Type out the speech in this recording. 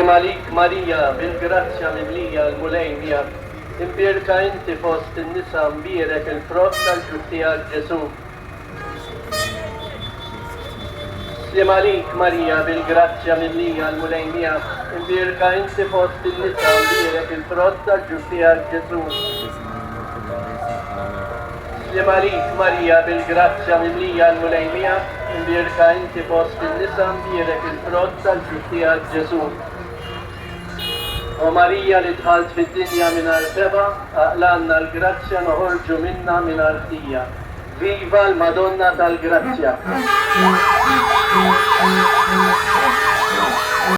Siem għalik Marija, bil-grazzja mimlija l-mulejnija, imbierka inti fost in-nisa mbierek il-frott tal-ġuf tiegħek Ġesu. Siem għalik Marija, bil-grazzja mimlija l-mulejnija, imbierka inti fost in-nisa mbierek il-frott tal-ġuf tiegħek Ġesu. Siem għalik Marija, bil-grazzja mimlija l-mulejnija, imbierka inti fost in-nisa mbierek il-frott tal-ġuf tiegħek Ġesu. O Marija li dħalt fid-dinja mingħajr seba, aqlanna l-grazzja noħorġu minna mingħajr ħtija. Viva l-Madonna tal-Grazzja!